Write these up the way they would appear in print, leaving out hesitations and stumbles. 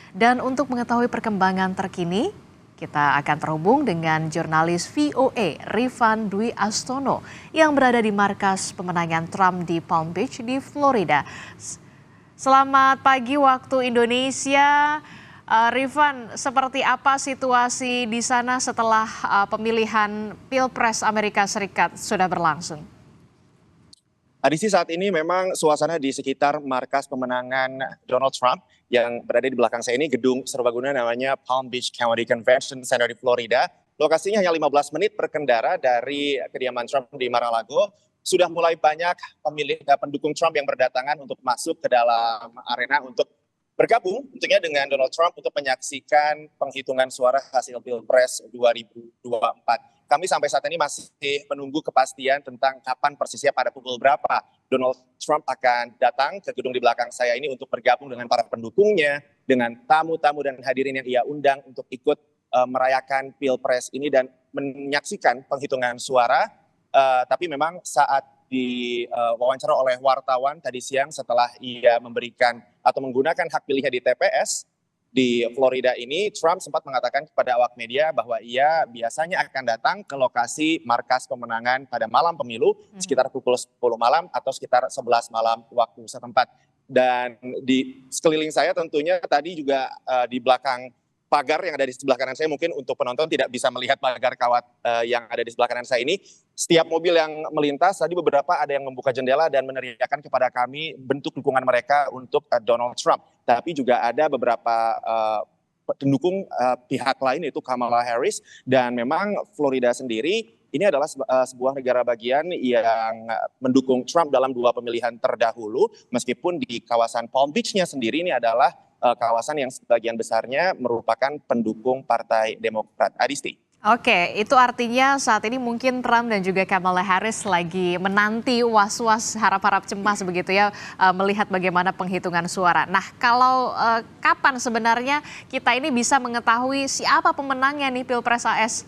Dan untuk mengetahui perkembangan terkini, kita akan terhubung dengan jurnalis VOA Rifan Dwi Astono yang berada di markas pemenangan Trump di Palm Beach di Florida. Selamat pagi waktu Indonesia. Rifan, seperti apa situasi di sana setelah pemilihan Pilpres Amerika Serikat sudah berlangsung? Adisi, saat ini memang suasana di sekitar markas pemenangan Donald Trump yang berada di belakang saya ini, gedung serbaguna namanya Palm Beach County Convention Center di Florida. Lokasinya hanya 15 menit berkendara dari kediaman Trump di Mar-a-Lago. Sudah mulai banyak pendukung Trump yang berdatangan untuk masuk ke dalam arena untuk bergabung tentunya dengan Donald Trump untuk menyaksikan penghitungan suara hasil Pilpres 2024. Kami sampai saat ini masih menunggu kepastian tentang kapan persisnya pada pukul berapa Donald Trump akan datang ke gedung di belakang saya ini untuk bergabung dengan para pendukungnya, dengan tamu-tamu dan hadirin yang ia undang untuk ikut merayakan Pilpres ini dan menyaksikan penghitungan suara. Tapi memang saat diwawancara oleh wartawan tadi siang setelah ia memberikan atau menggunakan hak pilihnya di TPS di Florida ini, Trump sempat mengatakan kepada awak media bahwa ia biasanya akan datang ke lokasi markas pemenangan pada malam pemilu sekitar pukul 10 malam atau sekitar 11 malam waktu setempat. Dan di sekeliling saya tentunya tadi juga di belakang pagar yang ada di sebelah kanan saya, mungkin untuk penonton tidak bisa melihat pagar kawat yang ada di sebelah kanan saya ini. Setiap mobil yang melintas, tadi beberapa ada yang membuka jendela dan meneriakkan kepada kami bentuk dukungan mereka untuk Donald Trump. Tapi juga ada beberapa pendukung pihak lain, yaitu Kamala Harris. Dan memang Florida sendiri ini adalah sebuah negara bagian yang mendukung Trump dalam dua pemilihan terdahulu. Meskipun di kawasan Palm Beach-nya sendiri ini adalah kawasan yang sebagian besarnya merupakan pendukung Partai Demokrat. Adisti. Oke, itu artinya saat ini mungkin Trump dan juga Kamala Harris lagi menanti was-was, harap-harap cemas begitu ya, melihat bagaimana penghitungan suara. Nah, kalau kapan sebenarnya kita ini bisa mengetahui siapa pemenangnya nih Pilpres AS?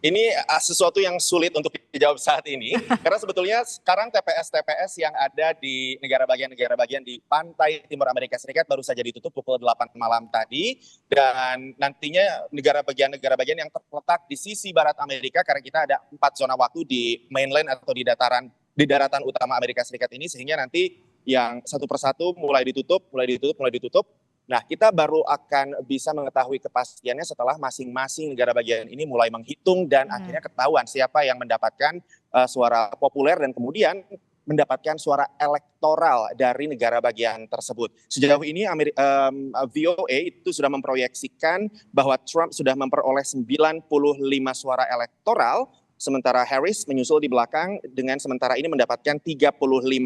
Ini sesuatu yang sulit untuk dijawab saat ini, karena sebetulnya sekarang TPS-TPS yang ada di negara bagian di pantai timur Amerika Serikat baru saja ditutup pukul 8 malam tadi, dan nantinya negara bagian yang terletak di sisi barat Amerika, karena kita ada 4 zona waktu di mainland atau di daratan utama Amerika Serikat ini, sehingga nanti yang satu persatu mulai ditutup. Nah, kita baru akan bisa mengetahui kepastiannya setelah masing-masing negara bagian ini mulai menghitung dan akhirnya ketahuan siapa yang mendapatkan suara populer dan kemudian mendapatkan suara elektoral dari negara bagian tersebut. Sejauh ini VOA itu sudah memproyeksikan bahwa Trump sudah memperoleh 95 suara elektoral, sementara Harris menyusul di belakang dengan sementara ini mendapatkan 35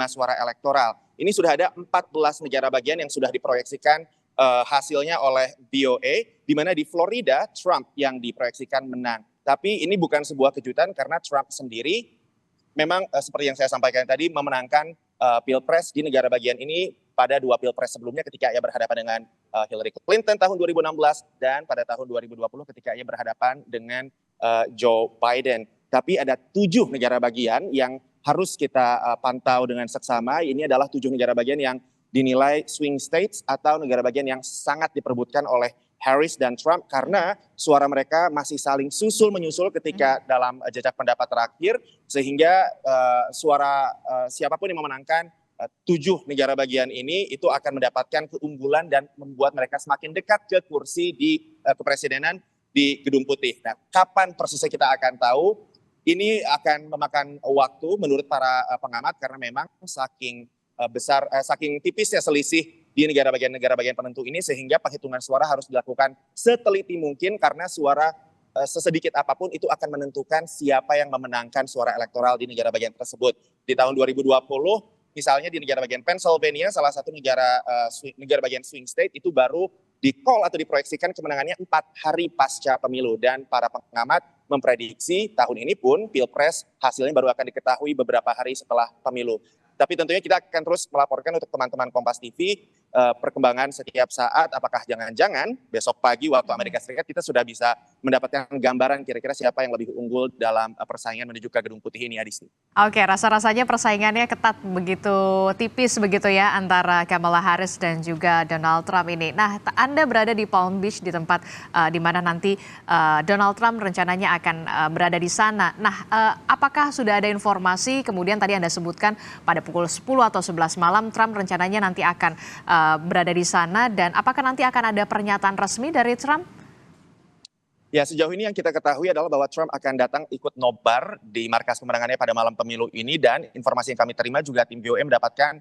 suara elektoral. Ini sudah ada 14 negara bagian yang sudah diproyeksikan hasilnya oleh VOA, di mana di Florida Trump yang diproyeksikan menang. Tapi ini bukan sebuah kejutan karena Trump sendiri memang seperti yang saya sampaikan tadi memenangkan Pilpres di negara bagian ini pada 2 Pilpres sebelumnya ketika ia berhadapan dengan Hillary Clinton tahun 2016 dan pada tahun 2020 ketika ia berhadapan dengan Joe Biden. Tapi ada 7 negara bagian yang harus kita pantau dengan seksama. Ini adalah 7 negara bagian yang dinilai swing states atau negara bagian yang sangat diperebutkan oleh Harris dan Trump karena suara mereka masih saling susul-menyusul ketika dalam jejak pendapat terakhir, sehingga suara siapapun yang memenangkan 7 negara bagian ini itu akan mendapatkan keunggulan dan membuat mereka semakin dekat ke kursi di kepresidenan di Gedung Putih. Nah, kapan persisnya kita akan tahu? Ini akan memakan waktu menurut para pengamat karena memang saking tipisnya selisih di negara bagian penentu ini, sehingga penghitungan suara harus dilakukan seteliti mungkin karena suara sesedikit apapun itu akan menentukan siapa yang memenangkan suara elektoral di negara bagian tersebut. Di tahun 2020 misalnya di negara bagian Pennsylvania, salah satu negara bagian swing state, itu baru di-call atau diproyeksikan kemenangannya 4 hari pasca pemilu, dan para pengamat memprediksi tahun ini pun Pilpres hasilnya baru akan diketahui beberapa hari setelah pemilu. Tapi tentunya kita akan terus melaporkan untuk teman-teman Kompas TV perkembangan setiap saat. Apakah jangan-jangan besok pagi waktu Amerika Serikat kita sudah bisa mendapatkan gambaran kira-kira siapa yang lebih unggul dalam persaingan menuju ke Gedung Putih ini, Adisti. Oke, rasa-rasanya persaingannya ketat begitu tipis begitu ya antara Kamala Harris dan juga Donald Trump ini. Nah, Anda berada di Palm Beach di tempat di mana nanti Donald Trump rencananya akan berada di sana. Nah, apakah sudah ada informasi kemudian tadi Anda sebutkan pada pukul 10 atau 11 malam Trump rencananya nanti akan berada di sana dan apakah nanti akan ada pernyataan resmi dari Trump? Ya, sejauh ini yang kita ketahui adalah bahwa Trump akan datang ikut nobar di markas pemenangannya pada malam pemilu ini, dan informasi yang kami terima juga tim VOA mendapatkan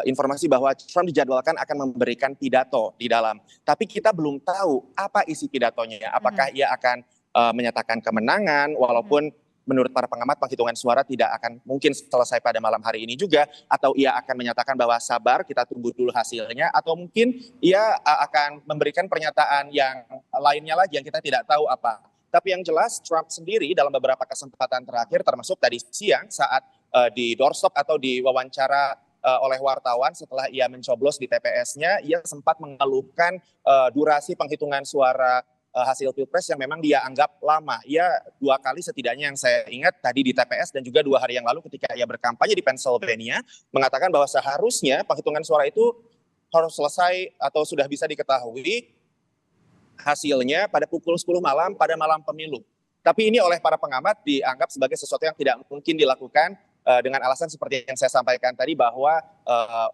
informasi bahwa Trump dijadwalkan akan memberikan pidato di dalam. Tapi kita belum tahu apa isi pidatonya, apakah ia akan menyatakan kemenangan walaupun menurut para pengamat penghitungan suara tidak akan mungkin selesai pada malam hari ini juga, atau ia akan menyatakan bahwa sabar kita tunggu dulu hasilnya, atau mungkin ia akan memberikan pernyataan yang lainnya lagi yang kita tidak tahu apa. Tapi yang jelas Trump sendiri dalam beberapa kesempatan terakhir termasuk tadi siang saat di doorstop atau di wawancara oleh wartawan setelah ia mencoblos di TPS-nya, ia sempat mengeluhkan durasi penghitungan suara hasil pilpres yang memang dia anggap lama. Ia 2 kali setidaknya yang saya ingat tadi di TPS dan juga 2 hari yang lalu ketika ia berkampanye di Pennsylvania mengatakan bahwa seharusnya penghitungan suara itu harus selesai atau sudah bisa diketahui hasilnya pada pukul 10 malam pada malam pemilu. Tapi ini oleh para pengamat dianggap sebagai sesuatu yang tidak mungkin dilakukan dengan alasan seperti yang saya sampaikan tadi bahwa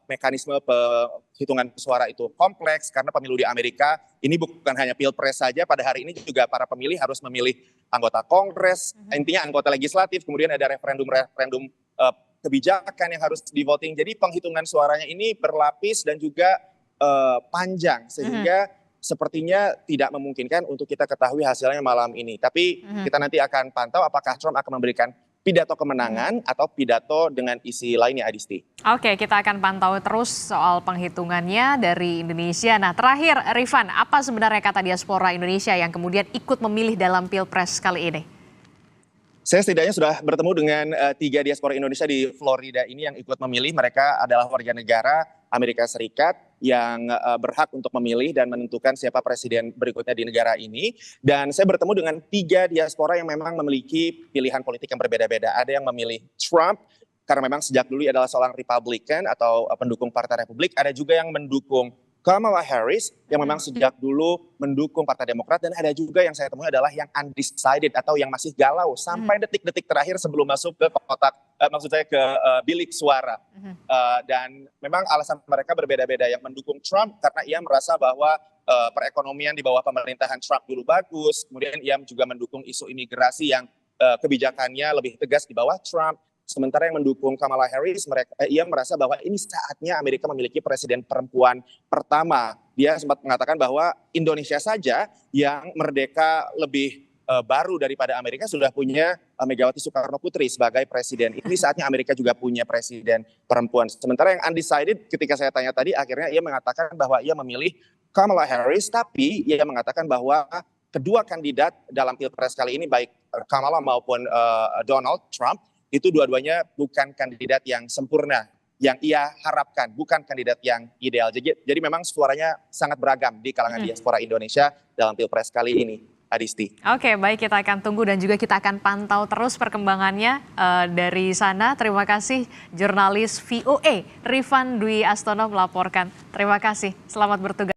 mekanisme penghitungan suara itu kompleks karena pemilu di Amerika ini bukan hanya pilpres saja, pada hari ini juga para pemilih harus memilih anggota Kongres, intinya anggota legislatif, kemudian ada referendum kebijakan yang harus di voting. Jadi penghitungan suaranya ini berlapis dan juga panjang sehingga sepertinya tidak memungkinkan untuk kita ketahui hasilnya malam ini. Tapi kita nanti akan pantau apakah Trump akan memberikan pidato kemenangan atau pidato dengan isi lainnya, Adisti. Oke, kita akan pantau terus soal penghitungannya dari Indonesia. Nah, terakhir, Rifan, apa sebenarnya kata diaspora Indonesia yang kemudian ikut memilih dalam Pilpres kali ini? Saya setidaknya sudah bertemu dengan 3 diaspora Indonesia di Florida ini yang ikut memilih. Mereka adalah warga negara Amerika Serikat yang berhak untuk memilih dan menentukan siapa presiden berikutnya di negara ini. Dan saya bertemu dengan 3 diaspora yang memang memiliki pilihan politik yang berbeda-beda. Ada yang memilih Trump karena memang sejak dulu ia adalah seorang Republican atau pendukung Partai Republik. Ada juga yang mendukung Kamala Harris yang memang sejak dulu mendukung Partai Demokrat, dan ada juga yang saya temui adalah yang undecided atau yang masih galau sampai detik-detik terakhir sebelum masuk ke kotak, maksud saya ke bilik suara. Dan memang alasan mereka berbeda-beda. Yang mendukung Trump karena ia merasa bahwa perekonomian di bawah pemerintahan Trump dulu bagus, kemudian ia juga mendukung isu imigrasi yang kebijakannya lebih tegas di bawah Trump. Sementara yang mendukung Kamala Harris, ia merasa bahwa ini saatnya Amerika memiliki presiden perempuan pertama. Dia sempat mengatakan bahwa Indonesia saja yang merdeka lebih baru daripada Amerika sudah punya Megawati Soekarno Putri sebagai presiden. Ini saatnya Amerika juga punya presiden perempuan. Sementara yang undecided ketika saya tanya tadi, akhirnya ia mengatakan bahwa ia memilih Kamala Harris, tapi ia mengatakan bahwa kedua kandidat dalam Pilpres kali ini, baik Kamala maupun Donald Trump, itu dua-duanya bukan kandidat yang sempurna, yang ia harapkan, bukan kandidat yang ideal. Jadi memang suaranya sangat beragam di kalangan diaspora Indonesia dalam Pilpres kali ini, Adisti. Oke, baik, kita akan tunggu dan juga kita akan pantau terus perkembangannya dari sana. Terima kasih jurnalis VOA Rifan Dwi Astono melaporkan. Terima kasih, selamat bertugas.